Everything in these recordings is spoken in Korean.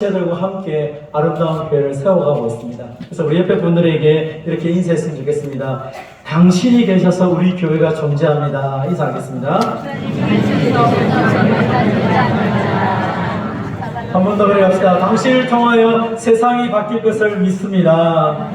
들과 함께 아름다운 교회를 세워가고 있습니다. 그래서 우리 옆에 분들에게 이렇게 인사했으면 좋겠습니다. 당신이 계셔서 우리 교회가 존재합니다. 인사하겠습니다. 한 번 더 그래 합시다. 당신을 통하여 세상이 바뀔 것을 믿습니다.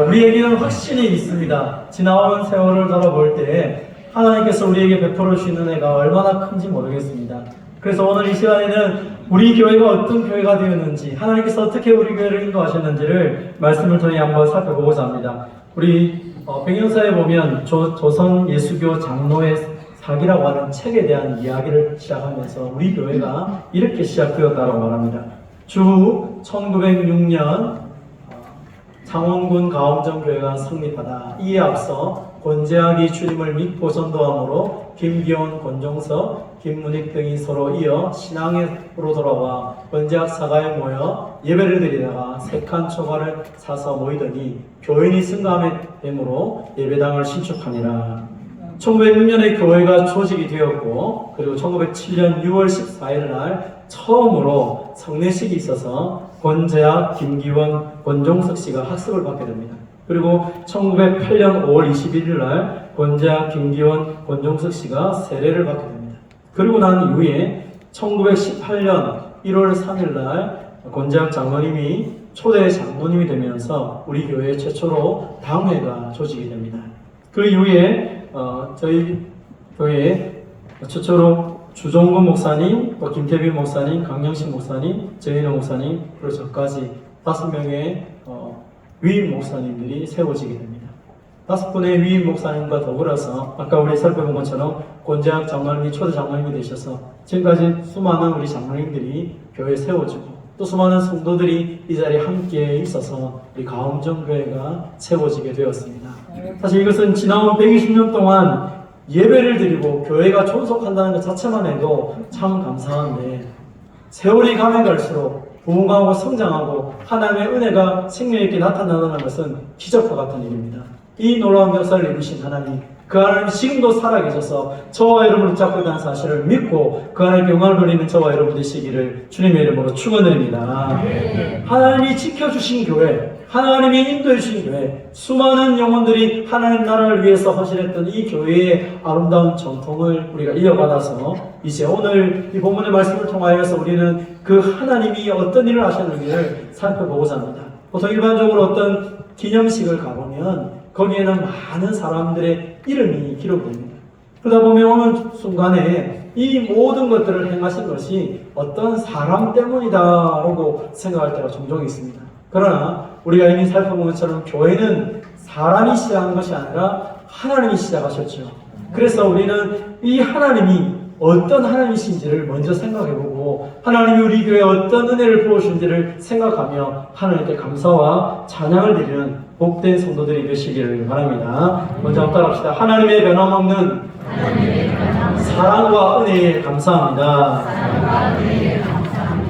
우리에게는 확신이 있습니다. 지나온 세월을 돌아볼 때 하나님께서 우리에게 베풀어 주시는 은혜가 얼마나 큰지 모르겠습니다. 그래서 오늘 이 시간에는 우리 교회가 어떤 교회가 되었는지, 하나님께서 어떻게 우리 교회를 인도하셨는지를 말씀을 통해 한번 살펴보고자 합니다. 우리 백년사에 보면 조선 예수교 장로의 사기라고 하는 책에 대한 이야기를 시작하면서 우리 교회가 이렇게 시작되었다고 말합니다. 주 1906년 창원군 가엄정교회가 성립하다. 이에 앞서 권재학이 주님을 믿고 전도함으로 김기원, 권종석, 김문익 등이 서로 이어 신앙으로 돌아와 권재학 사가에 모여 예배를 드리다가 색한 초가를 사서 모이더니 교인이 승가함으로 예배당을 신축하니라. 1906년에 교회가 조직이 되었고, 그리고 1907년 6월 14일 날 처음으로 성례식이 있어서 권재학, 김기원, 권종석 씨가 학습을 받게 됩니다. 그리고 1908년 5월 21일 날 권재학, 김기원, 권종석 씨가 세례를 받게 됩니다. 그리고 난 이후에 1918년 1월 3일 날 권재학 장로님이 초대 장로님이 되면서 우리 교회 최초로 당회가 조직이 됩니다. 그 이후에 저희 교회에 최초로 주종근 목사님, 또 김태빈 목사님, 강영식 목사님, 정인호 목사님, 그리고 저까지 5명의 위임 목사님들이 세워지게 됩니다. 5분의 위임 목사님과 더불어서 아까 우리 살펴본 것처럼 권재학 장로님이 초대 장로님이 되셔서 지금까지 수많은 우리 장로님들이 교회에 세워지고 또 수많은 성도들이 이 자리에 함께 있어서 우리 가엄정교회가 세워지게 되었습니다. 사실 이것은 지나온 120년 동안 예배를 드리고 교회가 존속한다는 것 자체만 해도 참 감사한데, 세월이 가면 갈수록 부흥하고 성장하고 하나님의 은혜가 생명 있게 나타나는 것은 기적과 같은 일입니다. 이 놀라운 역사를 이루신 하나님, 그 하나님 지금도 살아계셔서 저와 여러분을 붙잡고 있다는 사실을 믿고 그 하나님께 영광을 돌리는 저와 여러분 되시기를 주님의 이름으로 축원드립니다. 하나님이 지켜주신 교회, 하나님이 인도해 주신 교회, 수많은 영혼들이 하나님 나라를 위해서 헌신했던 이 교회의 아름다운 전통을 우리가 이어받아서 이제 오늘 이 본문의 말씀을 통하여서 우리는 그 하나님이 어떤 일을 하셨는지를 살펴보고자 합니다. 보통 일반적으로 어떤 기념식을 가보면 거기에는 많은 사람들의 이름이 기록됩니다. 그러다 보면 어느 순간에 이 모든 것들을 행하신 것이 어떤 사람 때문이다라고 생각할 때가 종종 있습니다. 그러나 우리가 이미 살펴본 것처럼 교회는 사람이 시작한 것이 아니라 하나님이 시작하셨죠. 그래서 우리는 이 하나님이 어떤 하나님이신지를 먼저 생각해보고 하나님이 우리 교회에 어떤 은혜를 부어주신지를 생각하며 하나님께 감사와 찬양을 드리는 복된 성도들이 되시기를 바랍니다. 먼저 한번 따라합시다. 하나님의 변함없는 사랑과 은혜에 감사합니다.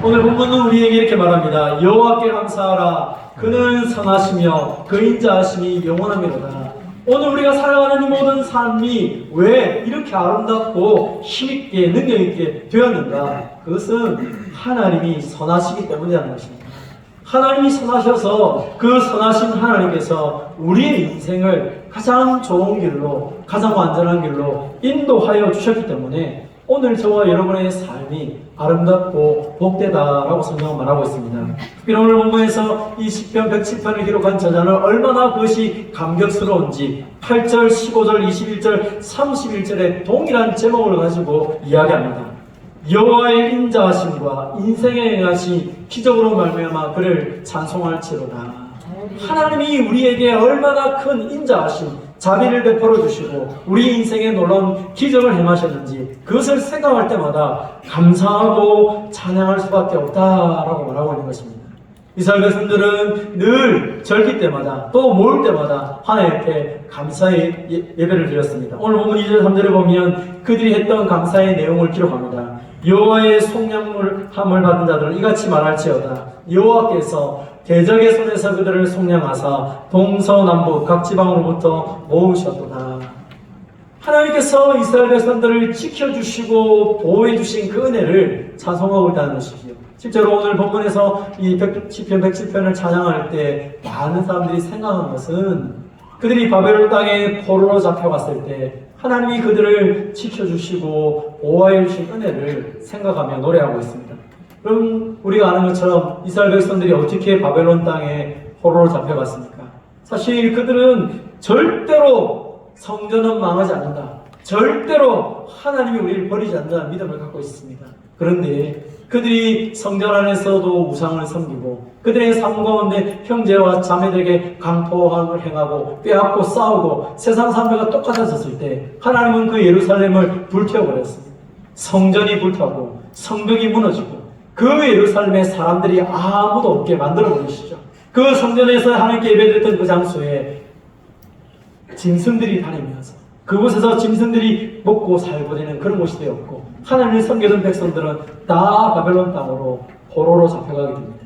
오늘 본문은 우리에게 이렇게 말합니다. 여호와께 감사하라. 그는 선하시며 그 인자하심이 영원하미로다. 오늘 우리가 살아가는 이 모든 삶이 왜 이렇게 아름답고 힘있게 능력있게 되었는가? 그것은 하나님이 선하시기 때문이라는 것입니다. 하나님이 선하셔서 그 선하신 하나님께서 우리의 인생을 가장 좋은 길로, 가장 완전한 길로 인도하여 주셨기 때문에 오늘 저와 여러분의 삶이 아름답고 복되다라고 성경은 말하고 있습니다. 특히 오늘 본문에서 이 시편 107편을 기록한 저자는 얼마나 그것이 감격스러운지 8절, 15절, 21절, 31절의 동일한 제목을 가지고 이야기합니다. 여호와의 인자하심과 인생에 행하신 기적으로 말미암아 그를 찬송할지로다. 하나님이 우리에게 얼마나 큰 인자하심, 자비를 베풀어 주시고 우리 인생에 놀라운 기적을 행하셨는지 그것을 생각할 때마다 감사하고 찬양할 수밖에 없다라고 말하고 있는 것입니다. 이스라엘 백성들은 늘 절기 때마다 또 모을 때마다 하나님께 감사의 예배를 드렸습니다. 오늘 보면 2절 3절에 보면 그들이 했던 감사의 내용을 기록합니다. 여호와의 속량함을 받은 자들은 이같이 말할지어다. 여호와께서 대적의 손에서 그들을 속량하사 동서남북 각 지방으로부터 모으셨도다. 하나님께서 이스라엘 백성들을 지켜주시고 보호해주신 그 은혜를 찬송하고 있다는 것이지요. 실제로 오늘 본문에서 이 시편 107편을 찬양할 때 많은 사람들이 생각한 것은 그들이 바벨론 땅에 포로로 잡혀갔을 때 하나님이 그들을 지켜주시고 보호해 주신 은혜를 생각하며 노래하고 있습니다. 그럼 우리가 아는 것처럼 이스라엘 백성들이 어떻게 바벨론 땅에 포로로 잡혀갔습니까? 사실 그들은 절대로 성전은 망하지 않는다, 절대로 하나님이 우리를 버리지 않는다는 믿음을 갖고 있습니다. 그런데 그들이 성전 안에서도 우상을 섬기고 그들의 삶 가운데 형제와 자매들에게 강포함을 행하고 빼앗고 싸우고 세상 삶과 똑같아졌을 때 하나님은 그 예루살렘을 불태워버렸습니다. 성전이 불타고 성벽이 무너지고 그 예루살렘에 사람들이 아무도 없게 만들어버리시죠. 그 성전에서 하나님께 예배드렸던 그 장소에 짐승들이 다니면서 그곳에서 짐승들이 먹고 살고 되는 그런 곳이 되었고 하나님을 섬기던 백성들은 다 바벨론 땅으로 포로로 잡혀가게 됩니다.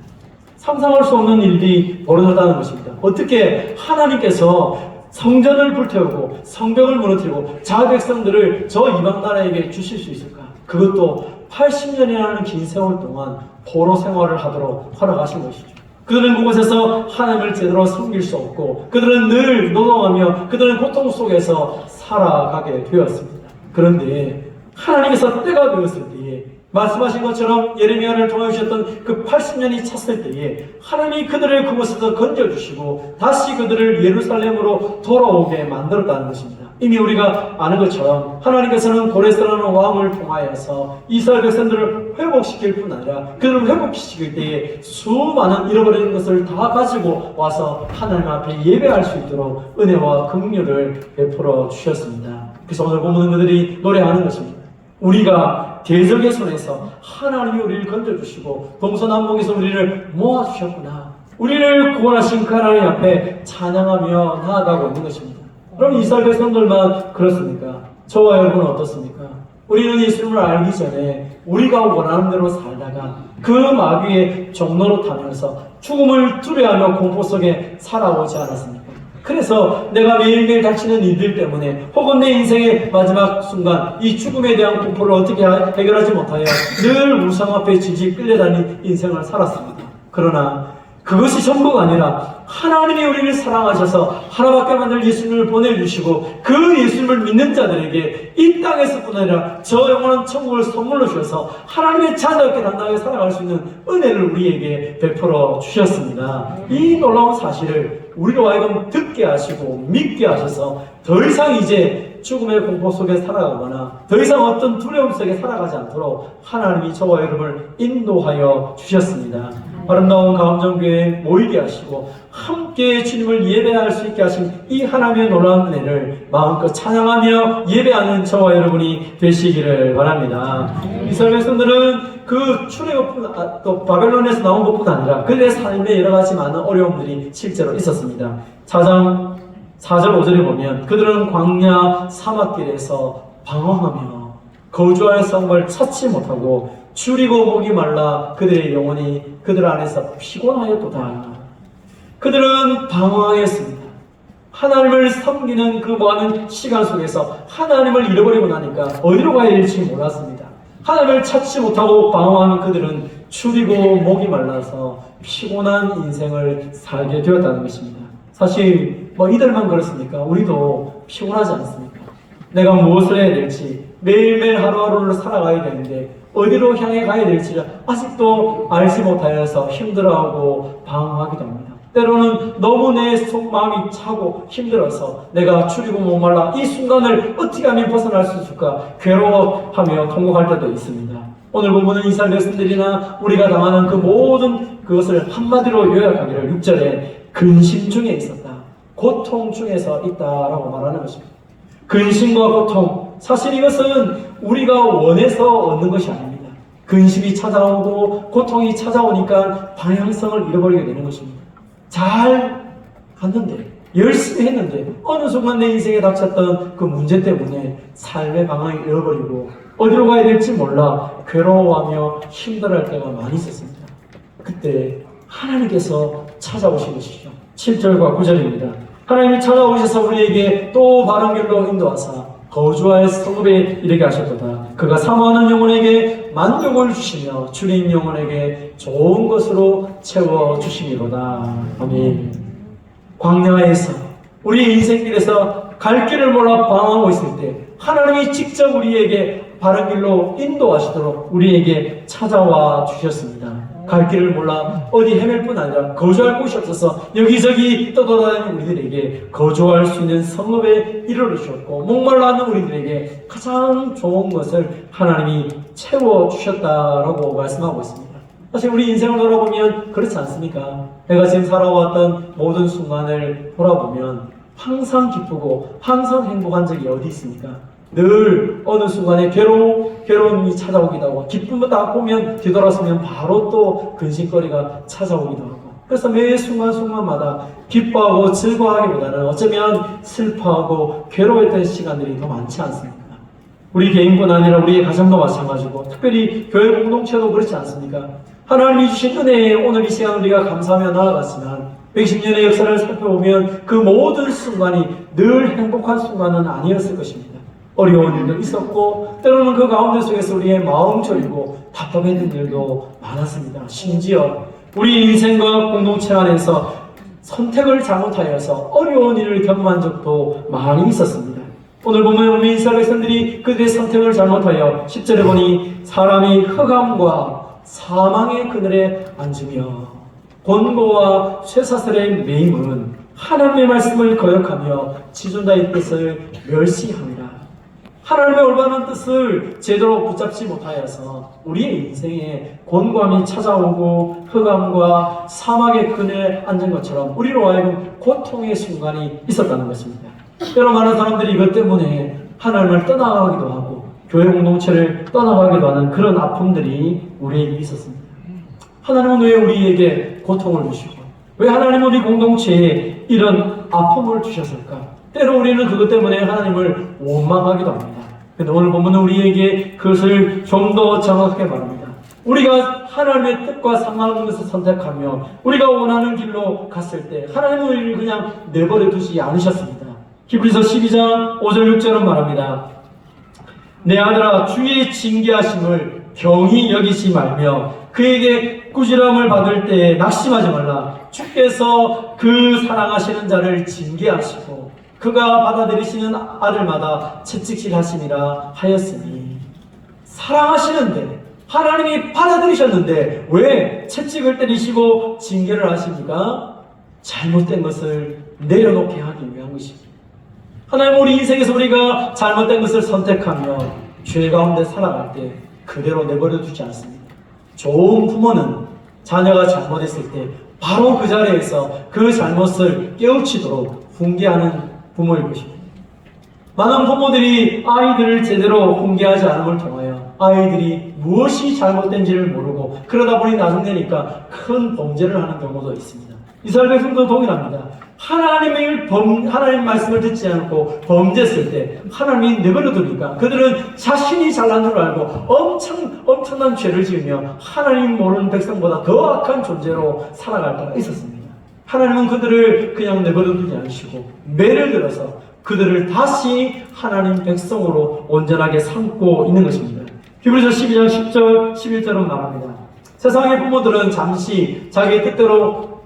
상상할 수 없는 일이 벌어졌다는 것입니다. 어떻게 하나님께서 성전을 불태우고 성벽을 무너뜨리고 자기 백성들을 저 이방 나라에게 주실 수 있을까? 그것도 80년이라는 긴 세월 동안 포로 생활을 하도록 허락하신 것이죠. 그들은 그곳에서 하나님을 제대로 섬길 수 없고 그들은 늘 노동하며 그들은 고통 속에서 살아가게 되었습니다. 그런데 하나님께서 때가 되었을 때에 말씀하신 것처럼 예레미야를 통해 주셨던 그 80년이 찼을 때에 하나님이 그들을 그곳에서 건져주시고 다시 그들을 예루살렘으로 돌아오게 만들었다는 것입니다. 이미 우리가 아는 것처럼 하나님께서는 고레스라는 왕을 통하여서 이스라엘 백성들을 회복시킬 뿐 아니라 그들을 회복시킬 때에 수많은 잃어버리는 것을 다 가지고 와서 하나님 앞에 예배할 수 있도록 은혜와 긍휼을 베풀어 주셨습니다. 그래서 오늘 보면 그들이 노래하는 것입니다. 우리가 대적의 손에서 하나님이 우리를 건져주시고 동서남북에서 우리를 모아주셨구나. 우리를 구원하신 그 하나님 앞에 찬양하며 나아가고 있는 것입니다. 그럼 이스라엘 백성들만 그렇습니까? 저와 여러분은 어떻습니까? 우리는 예수님을 알기 전에 우리가 원하는 대로 살다가 그 마귀의 종로로 타면서 죽음을 두려워하며 공포 속에 살아오지 않았습니까? 그래서 내가 매일매일 닥치는 일들 때문에 혹은 내 인생의 마지막 순간 이 죽음에 대한 공포를 어떻게 해결하지 못하여 늘 우상 앞에 질질 끌려다니는 인생을 살았습니다. 그러나 그것이 전부가 아니라 하나님이 우리를 사랑하셔서 하나밖에 만들 예수님을 보내주시고 그 예수님을 믿는 자들에게 이 땅에서뿐 아니라 저 영원한 천국을 선물로 주셔서 하나님의 자녀답게 당당하게 살아갈 수 있는 은혜를 우리에게 베풀어 주셨습니다. 이 놀라운 사실을 우리로 하여금 듣게 하시고 믿게 하셔서 더 이상 이제 죽음의 공포 속에 살아가거나 더 이상 어떤 두려움 속에 살아가지 않도록 하나님이 저와 여러분을 인도하여 주셨습니다. 아름다운 가암정교회에 모이게 하시고 함께 주님을 예배할 수 있게 하신 이 하나님의 놀라운 은혜를 마음껏 찬양하며 예배하는 저와 여러분이 되시기를 바랍니다. 이스라엘 백성들은 그 출애굽 또 바벨론에서 나온 것뿐 아니라 그들의 삶에 여러 가지 많은 어려움들이 실제로 있었습니다. 4장 4절 5절에 보면 그들은 광야 사막길에서 방황하며 거주할 성을 찾지 못하고 줄이고 목이 말라 그들의 영혼이 그들 안에서 피곤하였도다. 그들은 방황했습니다. 하나님을 섬기는 그 많은 시간 속에서 하나님을 잃어버리고 나니까 어디로 가야 될지 몰랐습니다. 하나님을 찾지 못하고 방황하는 그들은 줄이고 목이 말라서 피곤한 인생을 살게 되었다는 것입니다. 사실 이들만 그렇습니까? 우리도 피곤하지 않습니까? 내가 무엇을 해야 될지 매일매일 하루하루를 살아가야 되는데 어디로 향해 가야 될지를 아직도 알지 못하여서 힘들어하고 방황하기도 합니다. 때로는 너무 내 속마음이 차고 힘들어서 내가 줄이고 목말라 이 순간을 어떻게 하면 벗어날 수 있을까 괴로워하며 통곡할 때도 있습니다. 오늘 본문은 이스라엘 백성들이나 우리가 당하는 그 모든 그것을 한마디로 요약하기를 6절에 근심 중에 있었다, 고통 중에서 있다라고 말하는 것입니다. 근심과 고통, 사실 이것은 우리가 원해서 얻는 것이 아닙니다. 근심이 찾아오고 고통이 찾아오니까 방향성을 잃어버리게 되는 것입니다. 잘 갔는데 열심히 했는데 어느 순간 내 인생에 닥쳤던 그 문제 때문에 삶의 방향을 잃어버리고 어디로 가야 될지 몰라 괴로워하며 힘들어할 때가 많이 있었습니다. 그때 하나님께서 찾아오신 것이죠. 7절과 9절입니다. 하나님이 찾아오셔서 우리에게 또 바른 길로 인도하사 거주할 성읍에 이르게 하셨도다. 그가 사모하는 영혼에게 만족을 주시며 줄인 영혼에게 좋은 것으로 채워주시리로다. 아멘. 광야에서 우리 인생길에서 갈 길을 몰라 방황하고 있을 때 하나님이 직접 우리에게 바른 길로 인도하시도록 우리에게 찾아와 주셨습니다. 갈 길을 몰라 어디 헤맬 뿐 아니라 거주할 곳이 없어서 여기저기 떠돌아다니는 우리들에게 거주할 수 있는 성읍에 이르러 주셨고, 목말라 하는 우리들에게 가장 좋은 것을 하나님이 채워주셨다라고 말씀하고 있습니다. 사실 우리 인생을 돌아보면 그렇지 않습니까? 내가 지금 살아왔던 모든 순간을 돌아보면 항상 기쁘고 항상 행복한 적이 어디 있습니까? 늘 어느 순간에 괴로움이 찾아오기도 하고, 기쁨을 딱 보면 뒤돌아서면 바로 또 근심거리가 찾아오기도 하고, 그래서 매 순간순간마다 기뻐하고 즐거워하기보다는 어쩌면 슬퍼하고 괴로웠던 시간들이 더 많지 않습니까? 우리 개인뿐 아니라 우리의 가정도 마찬가지고, 특별히 교회 공동체도 그렇지 않습니까? 하나님이 주신 은혜에 오늘 이 시간 우리가 감사하며 나아갔지만 110년의 역사를 살펴보면 그 모든 순간이 늘 행복한 순간은 아니었을 것입니다. 어려운 일도 있었고, 때로는 그 가운데 속에서 우리의 마음 졸이고 답답했던 일도 많았습니다. 심지어 우리 인생과 공동체 안에서 선택을 잘못하여서 어려운 일을 경험한 적도 많이 있었습니다. 오늘 보면 우리 이스라엘 백성들이 그들의 선택을 잘못하여 10절에 보니 사람이 흑암과 사망의 그늘에 앉으며 곤고와 쇠사슬의 매임은 하나님의 말씀을 거역하며 지존자의 뜻을 멸시합니다. 하나님의 올바른 뜻을 제대로 붙잡지 못하여서 우리의 인생에 곤고함이 찾아오고 흑암과 사막의 그늘에 앉은 것처럼 우리로 하여금 고통의 순간이 있었다는 것입니다. 여러 많은 사람들이 이것 때문에 하나님을 떠나가기도 하고 교회 공동체를 떠나가기도 하는 그런 아픔들이 우리에게 있었습니다. 하나님은 왜 우리에게 고통을 주시고 왜 하나님은 우리 공동체에 이런 아픔을 주셨을까? 때로 우리는 그것 때문에 하나님을 원망하기도 합니다. 그런데 오늘 보면 우리에게 그것을 좀 더 정확하게 말합니다. 우리가 하나님의 뜻과 상관없는 것을 선택하며 우리가 원하는 길로 갔을 때 하나님은 우리를 그냥 내버려 두지 않으셨습니다. 히브리서 12장 5절 6절은 말합니다. 내 아들아, 주의 징계하심을 경히 여기지 말며 그에게 꾸지람을 받을 때에 낙심하지 말라. 주께서 그 사랑하시는 자를 징계하시고 그가 받아들이시는 아들마다 채찍질 하심이라 하였으니, 사랑하시는데 하나님이 받아들이셨는데 왜 채찍을 때리시고 징계를 하십니까? 잘못된 것을 내려놓게 하기 위한 것입니다. 하나님 우리 인생에서 우리가 잘못된 것을 선택하며 죄 가운데 살아갈 때 그대로 내버려 두지 않습니다. 좋은 부모는 자녀가 잘못했을 때 바로 그 자리에서 그 잘못을 깨우치도록 훈계하는 부모일 것입니다. 많은 부모들이 아이들을 제대로 훈계하지 않음을 통하여 아이들이 무엇이 잘못된지를 모르고 그러다 보니 나중되니까 큰 범죄를 하는 경우도 있습니다. 이스라엘 백성도 동일합니다. 하나님 말씀을 듣지 않고 범죄했을 때 하나님이 내버려두니까 그들은 자신이 잘난 줄 알고 엄청난 죄를 지으며 하나님 모르는 백성보다 더 악한 존재로 살아갈 때가 있었습니다. 하나님은 그들을 그냥 내버려두지 않으시고 매를 들어서 그들을 다시 하나님 백성으로 온전하게 삼고 있는 것입니다. 히브리서 12장 10절 11절은 말합니다. 세상의 부모들은 잠시 자기의 뜻대로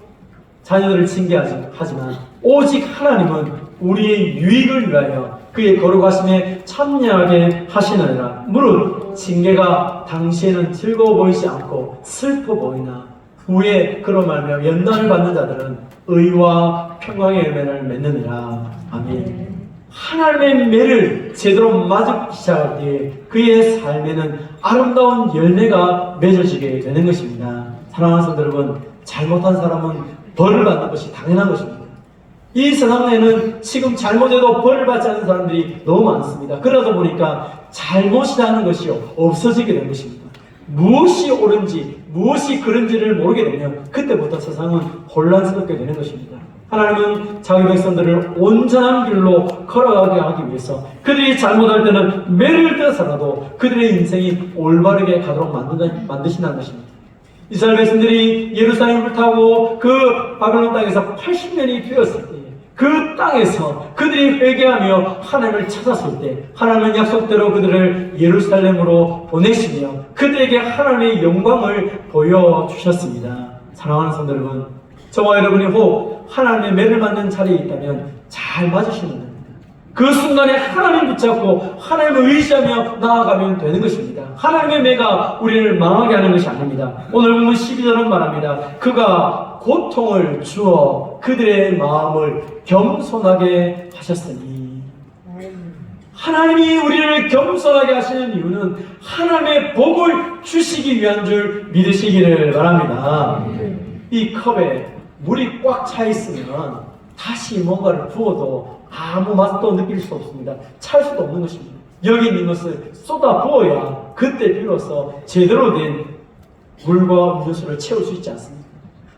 자녀들을 징계하지만 오직 하나님은 우리의 유익을 위하여 그의 거룩하심에 참여하게 하시느니라. 무릇 징계가 당시에는 즐거워 보이지 않고 슬퍼 보이나 후에 그로 말하며 연단을 받는 자들은 의와 평강의 열매를 맺느니라. 아멘. 하나님의 매를 제대로 맞기 시작할 때 그의 삶에는 아름다운 열매가 맺어지게 되는 것입니다. 사랑하는 성도 여러분, 잘못한 사람은 벌을 받는 것이 당연한 것입니다. 이 세상에는 지금 잘못해도 벌을 받지 않는 사람들이 너무 많습니다. 그러다 보니까 잘못이라는 것이 없어지게 된 것입니다. 무엇이 옳은지 무엇이 그른지를 모르게 되면 그때부터 세상은 혼란스럽게 되는 것입니다. 하나님은 자기 백성들을 온전한 길로 걸어가게 하기 위해서 그들이 잘못할 때는 매를 떠서라도 그들의 인생이 올바르게 가도록 만드신다는 것입니다. 이스라엘 백성들이 예루살렘을 타고 그 바벨론 땅에서 80년이 되었을 때 그 땅에서 그들이 회개하며 하나님을 찾았을 때 하나님은 약속대로 그들을 예루살렘으로 보내시며 그들에게 하나님의 영광을 보여주셨습니다. 사랑하는 성도 여러분, 저와 여러분이 혹 하나님의 매를 맞는 자리에 있다면 잘 맞으시면 됩니다. 그 순간에 하나님 붙잡고 하나님을 의지하며 나아가면 되는 것입니다. 하나님의 매가 우리를 망하게 하는 것이 아닙니다. 오늘 보면 12절은 말합니다. 그가 고통을 주어 그들의 마음을 겸손하게 하셨으니. 하나님이 우리를 겸손하게 하시는 이유는 하나님의 복을 주시기 위한 줄 믿으시기를 바랍니다. 이 컵에 물이 꽉 차 있으면 다시 뭔가를 부어도 아무 맛도 느낄 수 없습니다. 찰 수도 없는 것입니다. 여기 있는 것을 쏟아 부어야 그때 비로소 제대로 된 물과 음료수를 채울 수 있지 않습니까?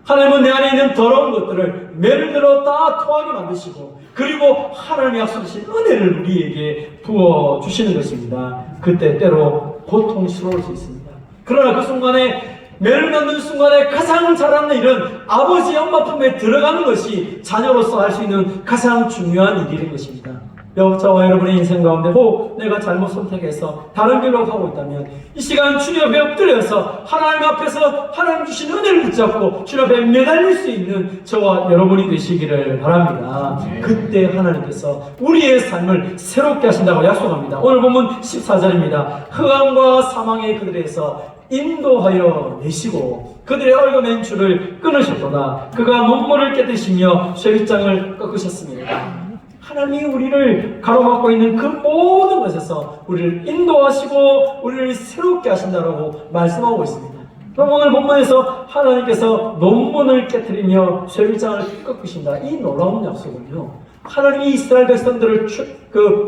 하나님은 내 안에 있는 더러운 것들을 매를 들어 다 토하게 만드시고 그리고 하나님의 약속하신 은혜를 우리에게 부어주시는 것입니다. 그때 때로 고통스러울 수 있습니다. 그러나 그 순간에 매를 넣는 순간에 가장 잘하는 일은 아버지 엄마 품에 들어가는 것이 자녀로서 할 수 있는 가장 중요한 일인 것입니다. 저와 여러분의 인생 가운데 혹 내가 잘못 선택해서 다른 길로 가고 있다면 이 시간 주님 앞에 엎드려서 하나님 앞에서 하나님 주신 은혜를 붙잡고 주님 앞에 매달릴 수 있는 저와 여러분이 되시기를 바랍니다. 그때 하나님께서 우리의 삶을 새롭게 하신다고 약속합니다. 오늘 보면 14절입니다. 흑암과 사망의 그들에서 인도하여 내시고 그들의 얽어맨 줄을 끊으셨도다. 그가 눈물을 깨뜨시며 쇠빗장을 꺾으셨습니다. 하나님이 우리를 가로막고 있는 그 모든 것에서 우리를 인도하시고 우리를 새롭게 하신다라고 말씀하고 있습니다. 그럼 오늘 본문에서 하나님께서 논문을 깨뜨리며 쇠빗장을 꺾으신다. 이 놀라운 약속은요, 하나님이 이스라엘 백성들을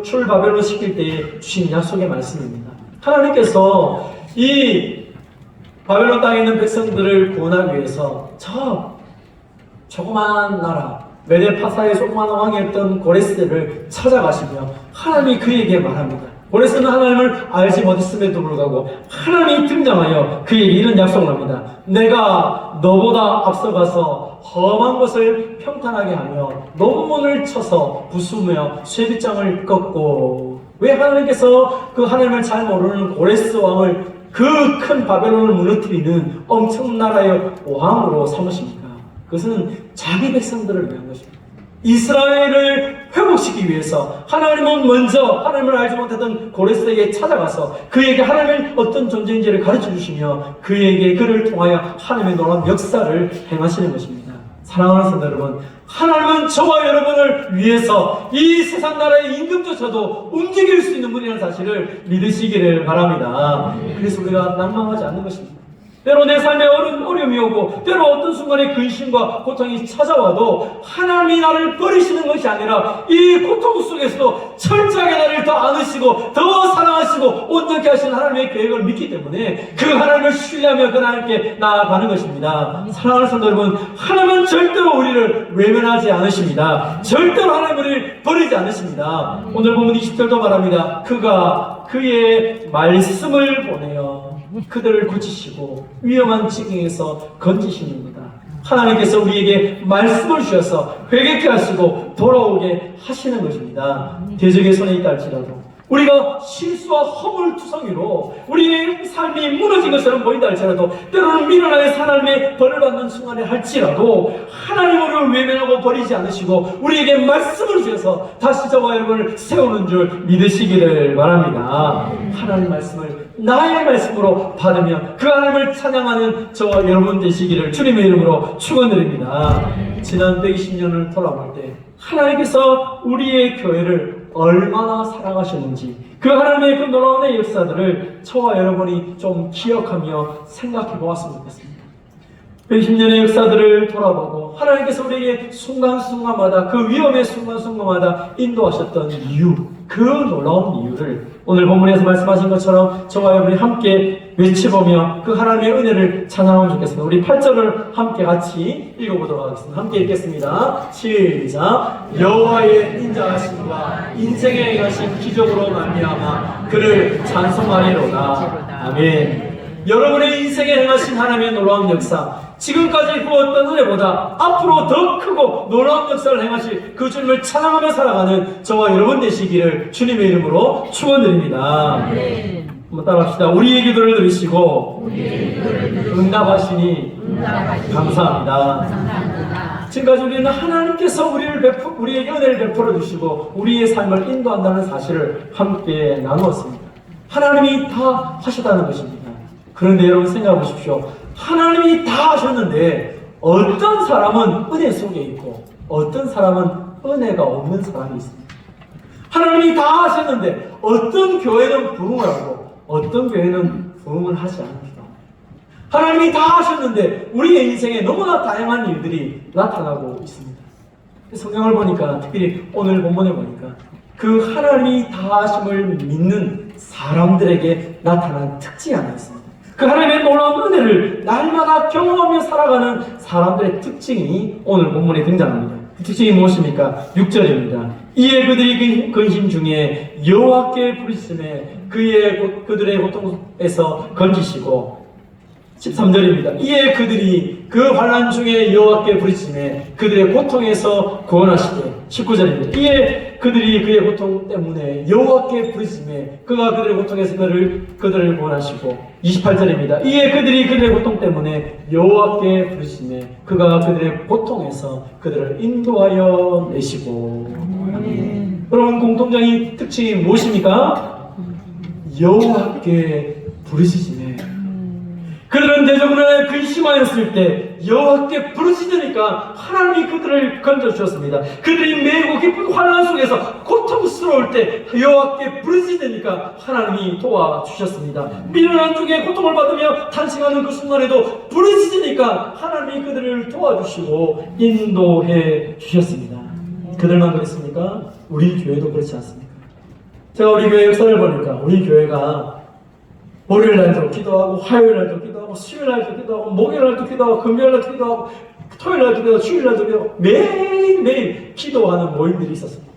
출바벨론 시킬 때에 주신 약속의 말씀입니다. 하나님께서 이 바벨론 땅에 있는 백성들을 구원하기 위해서 저 조그만 나라 메데파사의 조그만 왕이었던 고레스를 찾아가시며 하나님이 그에게 말합니다. 고레스는 하나님을 알지 못했음에도 불구하고 하나님이 등장하여 그에게 이런 약속을 합니다. 내가 너보다 앞서가서 험한 것을 평탄하게 하며 논문을 쳐서 부수며 쇠빗장을 꺾고. 왜 하나님께서 그 하나님을 잘 모르는 고레스 왕을 그 큰 바벨론을 무너뜨리는 엄청난 나라의 왕으로 삼으십니까? 그것은 자기 백성들을 위한 것입니다. 이스라엘을 회복시키기 위해서 하나님은 먼저 하나님을 알지 못했던 고레스에게 찾아가서 그에게 하나님의 어떤 존재인지를 가르쳐 주시며 그를 통하여 하나님의 놀라운 역사를 행하시는 것입니다. 사랑하는 성도 여러분, 하나님은 저와 여러분을 위해서 이 세상 나라의 임금조차도 움직일 수 있는 분이라는 사실을 믿으시기를 바랍니다. 그래서 우리가 낭망하지 않는 것입니다. 때로 내 삶에 어려움이 오고 때로 어떤 순간에 근심과 고통이 찾아와도 하나님이 나를 버리시는 것이 아니라 이 고통 속에서도 철저하게 나를 더 안으시고 더 사랑하시고 온전케 하시는 하나님의 계획을 믿기 때문에 그 하나님을 신뢰하며 그 하나님께 나아가는 것입니다. 사랑하는 성도 여러분, 하나님은 절대로 우리를 외면하지 않으십니다. 절대로 하나님 우리를 버리지 않으십니다. 오늘 보면 20절도 말합니다. 그가 그의 말씀을 보내어 그들을 고치시고 위험한 지경에서 건지시는구나. 하나님께서 우리에게 말씀을 주셔서 회개케 하시고 돌아오게 하시는 것입니다. 대적의 손에 있다 할지라도 우리가 실수와 허물투성이로 우리의 삶이 무너진 것처럼 보인다 할지라도 때로는 미련하게 하나님의 벌을 받는 순간에 할지라도 하나님 우리를 외면하고 버리지 않으시고 우리에게 말씀을 주셔서 다시 저와 여러분을 세우는 줄 믿으시기를 바랍니다. 하나님 말씀을 나의 말씀으로 받으며 그 하나님을 찬양하는 저와 여러분 되시기를 주님의 이름으로 축원드립니다. 지난 120년을 돌아볼 때 하나님께서 우리의 교회를 얼마나 사랑하셨는지 그 하나님의 그 놀라운 역사들을 저와 여러분이 좀 기억하며 생각해 보았으면 좋겠습니다. 120년의 역사들을 돌아보고 하나님께서 우리에게 순간순간마다 그 위험의 순간순간마다 인도하셨던 이유, 그 놀라운 이유를 오늘 본문에서 말씀하신 것처럼 저와 여러분이 함께 외쳐보며 그 하나님의 은혜를 찬양하면 좋겠습니다. 우리 8절을 함께 같이 읽어보도록 하겠습니다. 함께 읽겠습니다. 시작. 여호와의 인자하심과 인생에 행하신 기적으로 말미암아 그를 찬송하리로다. 아멘. 여러분의 인생에 행하신 하나님의 놀라운 역사, 지금까지 부었던 은혜보다 앞으로 더 크고 놀라운 역사를 행하실 그 주님을 찬양하며 살아가는 저와 여러분 되시기를 주님의 이름으로 축원드립니다. 한번 따라합시다. 우리의 기도를 들으시고 응답하시니 감사합니다. 지금까지 우리는 하나님께서 우리에게 은혜를 베풀어 주시고 우리의 삶을 인도한다는 사실을 함께 나누었습니다. 하나님이 다 하셨다는 것입니다. 그런데 여러분 생각해 보십시오. 하나님이 다 하셨는데 어떤 사람은 은혜 속에 있고 어떤 사람은 은혜가 없는 사람이 있습니다. 하나님이 다 하셨는데 어떤 교회는 부흥을 하고 어떤 교회는 부흥을 하지 않습니다. 하나님이 다 하셨는데 우리의 인생에 너무나 다양한 일들이 나타나고 있습니다. 성경을 보니까 특별히 오늘 본문에 보니까 그 하나님이 다 하심을 믿는 사람들에게 나타난 특징이 하나 있습니다. 그 하나님의 놀라운 은혜를 날마다 경험하며 살아가는 사람들의 특징이 오늘 본문에 등장합니다. 그 특징이 무엇입니까? 6절입니다. 이에 그들이 근심 중에 여호와께 부르심에 그들의 고통에서 건지시고 13절입니다. 이에 그들이 그 환난 중에 여호와께 부르심에 그들의 고통에서 구원하시되 19절입니다. 이에 그들이 그의 고통 때문에 여호와께 부르심에 그가 그들의 고통에서 그들을 구원하시고 28절입니다. 이에 그들이 그들의 고통 때문에 여호와께 부르심에 그가 그들의 고통에서 그들을 인도하여 내시고. 여러분 공통적인 특징이 무엇입니까? 여호와께 부르시심에 그들은 대적으로 근심하였을 때 여호와께 부르시니까 하나님이 그들을 건져주셨습니다. 그들이 매우 깊은 환난 속에서 고통스러울 때 여호와께 부르시니까 하나님이 도와주셨습니다. 미련한 쪽에 고통을 받으며 탄식하는 그 순간에도 부르시니까 하나님이 그들을 도와주시고 인도해 주셨습니다. 그들만 그랬습니까? 우리 교회도 그렇지 않습니까? 제가 우리 교회 역사를 보니까 우리 교회가 월요일 날도 기도하고 화요일 날도 기도하고 수요일 날도 기도하고 목요일 날도 기도하고 금요일 날도 기도하고 토요일 날도 기도하고 주일 날도 기도하고 매일매일 기도하는 모임들이 있었습니다.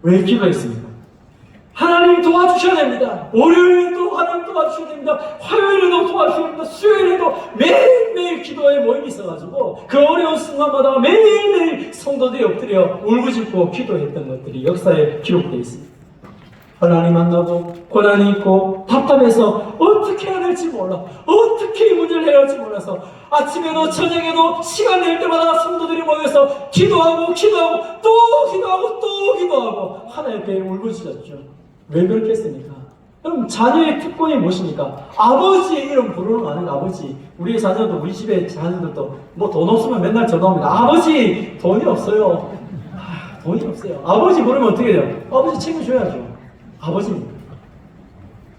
왜 기도했습니까? 하나님 도와주셔야 됩니다. 월요일에도 하나님 도와주셔야 됩니다. 화요일에도 도와주셔야 됩니다. 수요일에도 매일매일 기도의 모임이 있어가지고 그 어려운 순간마다 매일매일 성도들이 엎드려 울부짖고 기도했던 것들이 역사에 기록되어 있습니다. 하나님 만나고 고난이 있고 답답해서 어떻게 해야 될지 몰라 어떻게 이 문제를 해야 할지 몰라서 아침에도 저녁에도 시간 낼 때마다 성도들이 모여서 기도하고 또 기도하고 하나님께 울부짖었죠. 왜 그렇게 했습니까? 그럼 자녀의 특권이 무엇입니까? 아버지의 이름 부르는 거 아닌가? 아버지 우리 자녀도 우리 집에 자녀들도 뭐 돈 없으면 맨날 전화합니다. 아버지 돈이 없어요. 돈이 없어요. 아버지 부르면 어떻게 돼요? 아버지 챙겨줘야죠. 아버지입니다.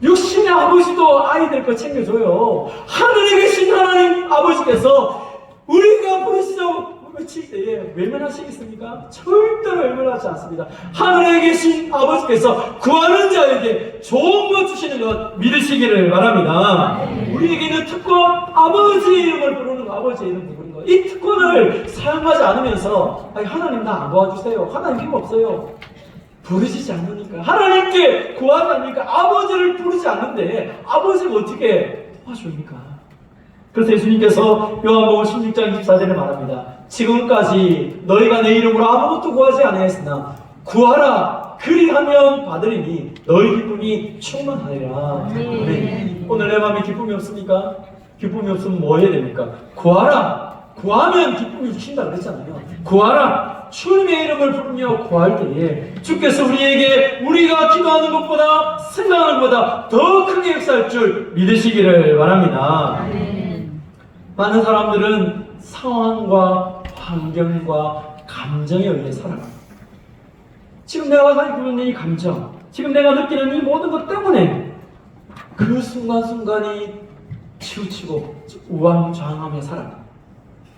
육신의 아버지도 아이들 거 챙겨줘요. 하늘에 계신 하나님 아버지께서 우리가 부르시자고 외칠 때에 외면하시겠습니까? 절대로 외면하지 않습니다. 하늘에 계신 아버지께서 구하는 자에게 좋은 것 주시는 것 믿으시기를 바랍니다. 우리에게는 특권, 아버지의 이름을 부르는 거, 아버지의 이름 부르는 거. 이 특권을 사용하지 않으면서 하나님 나 안 도와주세요. 하나님 힘 없어요. 부르시지 않으니까 하나님께 구하지 않으니까 아버지를 부르지 않는데 아버지가 어떻게 도와줍니까? 그래서 예수님께서 요한복음 16장 24절에 말합니다. 지금까지 너희가 내 이름으로 아무것도 구하지 아니하였으나 구하라 그리하면 받으리니 너희 기쁨이 충만하리라. 오늘 내 마음에 기쁨이 없습니까? 기쁨이 없으면 뭐 해야 됩니까? 구하라. 구하면 기쁨이 주신다 그랬잖아요. 구하라. 주님의 이름을 부르며 구할 때에 주께서 우리에게 우리가 기도하는 것보다 생각하는 것보다 더 크게 역사할 줄 믿으시기를 바랍니다. 많은 사람들은 상황과 환경과 감정에 의해 살아갑니다. 지금 내가 가지고 있는 이 감정, 지금 내가 느끼는 이 모든 것 때문에 그 순간순간이 치우치고 우왕좌왕하며 살아갑니다.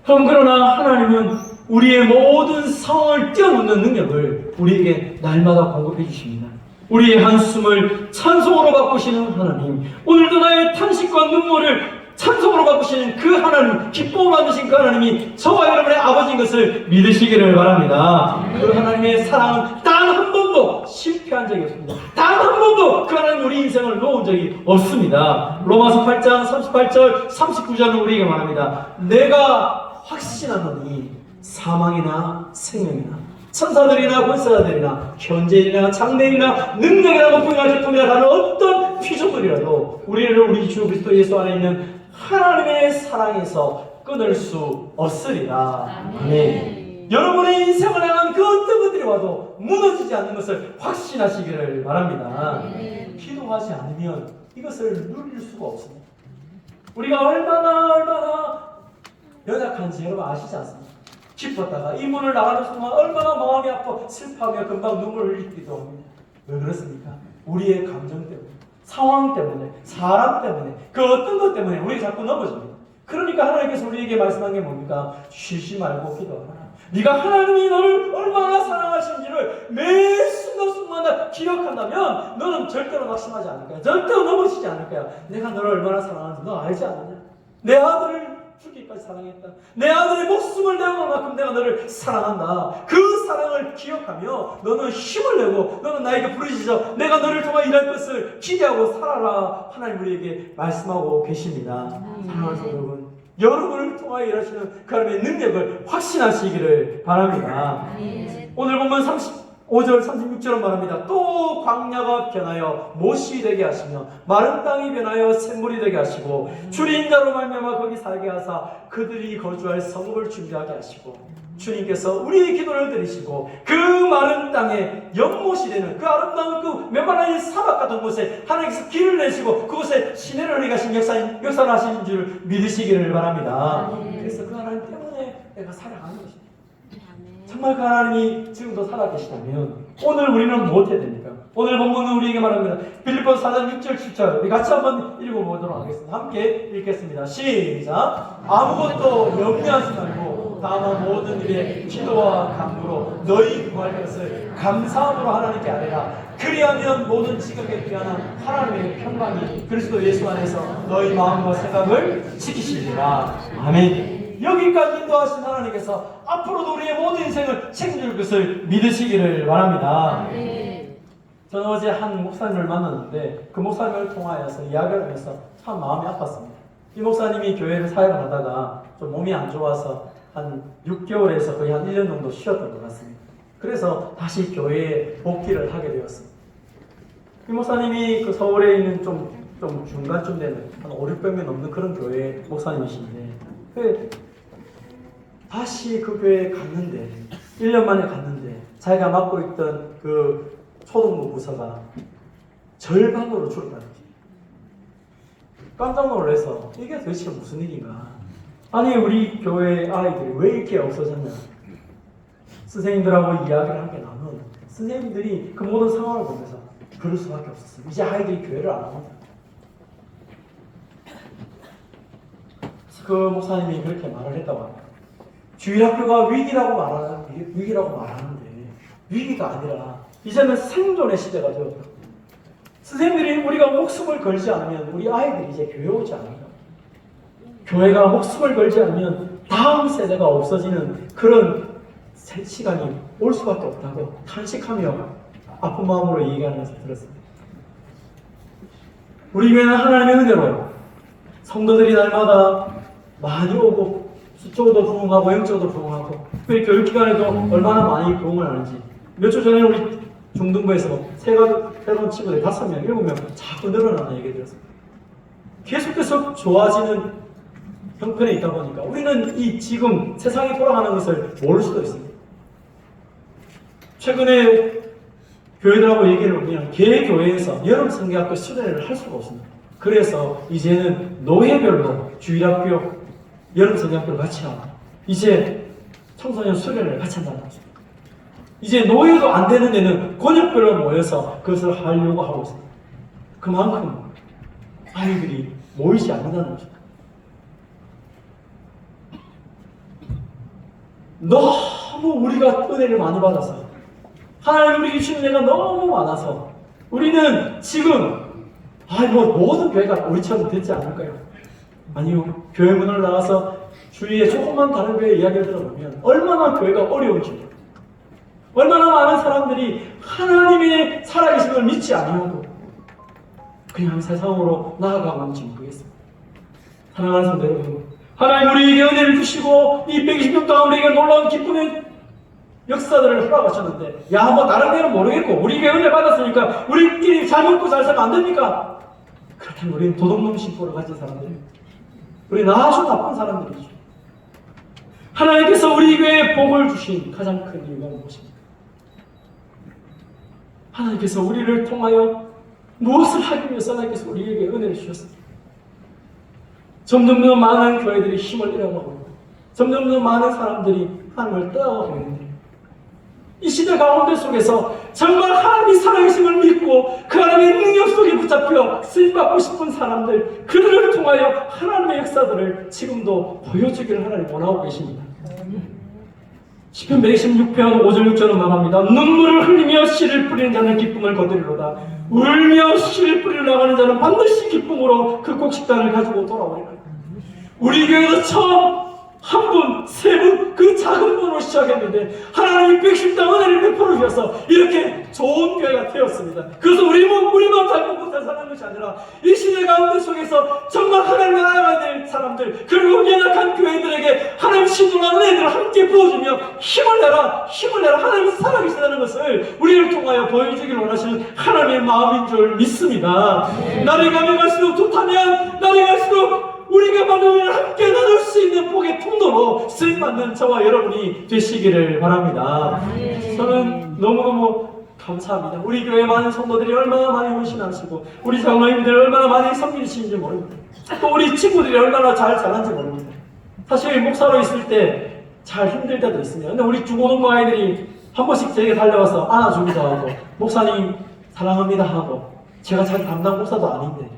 그러나 하나님은 우리의 모든 상황을 뛰어넘는 능력을 우리에게 날마다 공급해 주십니다. 우리의 한숨을 찬송으로 바꾸시는 하나님, 오늘도 나의 탄식과 눈물을 찬송으로 바꾸시는 그 하나님, 기쁨을 만드신 그 하나님이 저와 여러분의 아버지인 것을 믿으시기를 바랍니다. 그 하나님의 사랑은 단 한 번도 실패한 적이 없습니다. 단 한 번도 그 하나님 우리 인생을 놓은 적이 없습니다. 로마서 8장 38절 39절은 우리에게 말합니다. 내가 확신하노니 사망이나 생명이나 천사들이나 권세자들이나 현재이나 장래이나 능력이나 높음이나 기쁨이나 다른 어떤 피조물이라도 우리를 우리 주 그리스도 예수 안에 있는 하나님의 사랑에서 끊을 수 없으리라. 아멘. 여러분의 인생을 향한 그 어떤 것들이 와도 무너지지 않는 것을 확신하시기를 바랍니다. 기도하지 않으면 이것을 누릴 수가 없습니다. 우리가 얼마나 연약한지 여러분 아시지 않습니까? 기뻤다가 이 문을 나가는 순간 얼마나 마음이 아파 슬퍼하며 금방 눈물을 흘리기도 합니다. 왜 그렇습니까? 우리의 감정 때문에, 상황 때문에, 사람 때문에, 그 어떤 것 때문에 우리가 자꾸 넘어집니다. 그러니까 하나님께서 우리에게 말씀한 게 뭡니까? 쉬지 말고 기도하라. 네가 하나님이 너를 얼마나 사랑하시는지를 매 순간순간 기억한다면 너는 절대로 낙심하지 않을 거야. 절대로 넘어지지 않을 거야. 내가 너를 얼마나 사랑하는지 너 알지 않느냐? 내 아들을 죽기까지 사랑했다. 내 아들의 목숨을 내어놓을 만큼 내가 너를 사랑한다. 그 사랑을 기억하며 너는 힘을 내고 너는 나에게 부르짖어 내가 너를 통해 일할 것을 기대하고 살아라. 하나님 우리에게 말씀하고 계십니다. 사랑하는 성도 여러분, 여러분을 통하여 일하시는 그 하나님의 능력을 확신하시기를 바랍니다. 오늘 보면 35절 36절은 말합니다. 또 광야가 변하여 못이 되게 하시며 마른 땅이 변하여 샘물이 되게 하시고 주린 자로 말미암아 거기 살게 하사 그들이 거주할 성읍을 준비하게 하시고 주님께서 우리의 기도를 들으시고 그 마른 땅에 연못이 되는 그 아름다운 그 메마라의 사막 같은 곳에 하나님께서 길을 내시고 그곳에 시내를 흘리가신 역사를 하시는 줄 믿으시기를 바랍니다. 그래서 그 하나님 때문에 내가 살아가는 것입니다. 정말 그 하나님이 지금도 살아계시다면 오늘 우리는 무엇 해야 됩니까? 오늘 본문은 우리에게 말합니다. 빌립보서 4장 6절 7절 우리 같이 한번 읽어보도록 하겠습니다. 함께 읽겠습니다. 시작. 아무것도 염려하지 말고 다만 모든 일에 기도와 간구로 너희 구할 것을 감사함으로 하나님께 아뢰라. 그리하면 모든 지극에 귀한 하나님의 평강이 그리스도 예수 안에서 너희 마음과 생각을 지키시리라. 아멘. 여기까지 인도하신 하나님께서 앞으로도 우리의 모든 인생을 책임질 것을 믿으시기를 바랍니다. 저는 어제 한 목사님을 만났는데 그 목사님을 통하여서 이야기를 하면서 참 마음이 아팠습니다. 이 목사님이 교회를 사역을 하다가 좀 몸이 안 좋아서 한 6개월에서 거의 한 1년 정도 쉬었던 것 같습니다. 그래서 다시 교회에 복귀를 하게 되었습니다. 이 목사님이 그 서울에 있는 좀 중간쯤 되는 한 5, 600명 넘는 그런 교회 목사님이신데 다시 그 교회에 갔는데 1년 만에 갔는데 자기가 맡고 있던 그 초등부 부서가 절반으로 줄었다는 거지. 깜짝 놀라서 이게 도대체 무슨 일인가. 아니 우리 교회 아이들이 왜 이렇게 없어졌냐. 선생님들하고 이야기를 함께 나누는 선생님들이 그 모든 상황을 보면서 그럴 수밖에 없었어요. 이제 아이들이 교회를 안 합니다. 그 목사님이 그렇게 말을 했다고 합니다. 주일학교가 위기라고 말하는데 위기가 아니라 이제는 생존의 시대가 되었다. 선생님들이 우리가 목숨을 걸지 않으면 우리 아이들이 이제 교회 오지 않는다. 교회가 목숨을 걸지 않으면 다음 세대가 없어지는 그런 시간이 올 수밖에 없다고 탄식하며 아픈 마음으로 얘기하면서 들었습니다. 우리 교회는 하나님의 은혜로 성도들이 날마다 많이 오고 수적으로도 부흥하고 영적으로도 부흥하고 특별히 교육기관에도 얼마나 많이 부흥을 하는지 몇 주 전에 우리 중등부에서 새로운 친구들 5명, 7명 자꾸 늘어나는 얘기 들었습니다. 계속해서 좋아지는 형편에 있다 보니까 우리는 이 지금 세상이 돌아가는 것을 모를 수도 있습니다. 최근에 교회들하고 얘기를 해보면 개교회에서 여름 성경학교 수련회를 할 수가 없습니다. 그래서 이제는 노예별로 주일학교, 여름 성경학교를 같이 하고 이제 청소년 수련회를 같이 한다는 거죠. 이제 노예도 안 되는 데는 권역별로 모여서 그것을 하려고 하고 있습니다. 그만큼 아이들이 모이지 않는다는 거죠. 너무 우리가 은혜를 많이 받아서 하나님 우리에게 주신 은혜가 너무 많아서 우리는 지금 모든 교회가 우리처럼 되지 않을까요? 아니요. 교회 문을 나가서 주위에 조금만 다른 교회 이야기를 들어보면 얼마나 교회가 어려운지 얼마나 많은 사람들이 하나님의 살아계심을 믿지 아니하고 그냥 세상으로 나아가고 있는지 모르겠습니다. 사랑하는 성도 여러분, 하나님 우리에게 은혜를 주시고 이 120년 동안 우리에게 놀라운 기쁨의 역사들을 허락하셨는데, 야, 뭐 다른 데는 모르겠고 우리에게 은혜 받았으니까 우리끼리 잘 먹고 잘 살면 안 됩니까? 그렇다면 우리는 도둑놈 심보를 가진 사람들이에요. 우리는 아주 나쁜 사람들이죠. 하나님께서 우리 교회에 복을 주신 가장 큰 이유가 무엇입니까? 하나님께서 우리를 통하여 무엇을 하기 위해서 하나님께서 우리에게 은혜를 주셨습니까? 점점 더 많은 교회들이 힘을 잃어가고 있고, 점점 더 많은 사람들이 하나님을 떠나가고 있는데, 이 시대 가운데 속에서 정말 하나님이 살아계심을 믿고 그 하나님의 능력 속에 붙잡혀 쓰임받고 싶은 사람들, 그들을 통하여 하나님의 역사들을 지금도 보여주기를 하나님 원하고 계십니다. 시편 126편 5절 6절은 말합니다. 눈물을 흘리며 씨를 뿌리는 자는 기쁨을 거두리로다. 울며 씨를 뿌리러 나가는 자는 반드시 기쁨으로 그 곡식단을 가지고 돌아오리라. 우리 교회도 처음 한 분, 세 분, 그 작은 분으로 시작했는데 하나님이 110당 은혜를 베풀어 주셔서 이렇게 좋은 교회가 되었습니다. 그래서 우리만 잘 먹고 잘 사는 것이 아니라 이 시대 가운데 속에서 정말 하나님을 알아가야 될 사람들, 그리고 연약한 교회들에게 하나님 신중한 은혜들을 함께 부어주며 힘을 내라 하나님이 살아계시다는 것을 우리를 통하여 보여주기를 원하시는 하나님의 마음인 줄 믿습니다. 날이 가면 갈수록 좋다면 날이 갈수록 우리가 마음을 함께 나눌 수 있는 복의 통로로 쓰임받는 저와 여러분이 되시기를 바랍니다. 저는 너무너무 감사합니다. 우리 교회 많은 성도들이 얼마나 많이 헌신하시고 우리 장로님들이 얼마나 많이 섬기시는지 모릅니다. 또 우리 친구들이 얼마나 잘 자란지 모릅니다. 사실 목사로 있을 때 잘 힘들 때도 있습니다. 근데 우리 중고등부 아이들이 한 번씩 제게 달려와서 안아주기도 하고 목사님 사랑합니다 하고, 제가 잘 담당 목사도 아닌데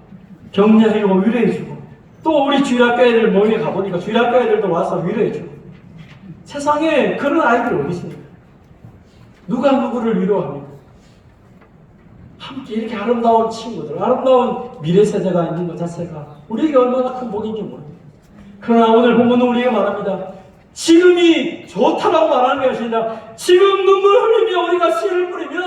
격려해주고 위로해주고, 또 우리 주일학교 애들 모임에 가보니까 주일학교 애들도 와서 위로해주고, 세상에 그런 아이들이 어디 있습니까? 누가 누구를 위로합니까? 함께 이렇게 아름다운 친구들, 아름다운 미래 세대가 있는 것 자체가 우리에게 얼마나 큰 복인지 모릅니다. 그러나 오늘 본문은 우리에게 말합니다. 지금이 좋다라고 말하는 것이 아니라 지금 눈물 흘리며 우리가 씨를 뿌리면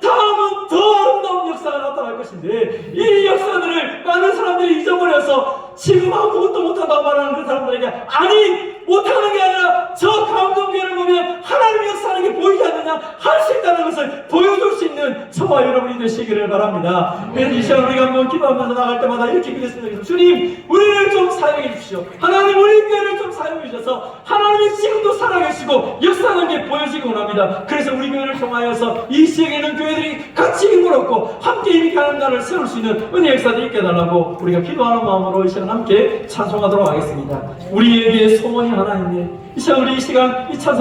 다음은 더 아름다운 역사가 나타날 것인데, 이 역사들을 많은 사람들이 잊어버려서 지금 아무것도 못한다고 말하는 그 사람들에게, 아니 못하는 게 아니라 저 감동교회를 보면 하나님의 역사하는 게 보이지 않느냐, 할 수 있다는 것을 보여줄 수 있는 저와 여러분이 되시기를 바랍니다. 그래서 이 시간 우리가 한번 기도하면서 나갈 때마다 이렇게 기도했습니다. 주님, 우리를 좀 사용해 주십시오. 하나님, 우리 교회를 좀 사용해 주셔서 하나님이 지금도 살아계시고 역사하는 게 보여지기 원합니다. 그래서 우리 교회를 통하여서 이 지역에 있는 교회들이 같이 힘을 얻고 함께 이렇게 하는 날을 세울 수 있는 은혜 역사들이 있게 해달라고 우리가 기도하는 마음으로 이 시간 함께 찬송하도록 하겠습니다. 우리에게 소원이 하나 있네. 이 시간 우리 이 시간 이 찬송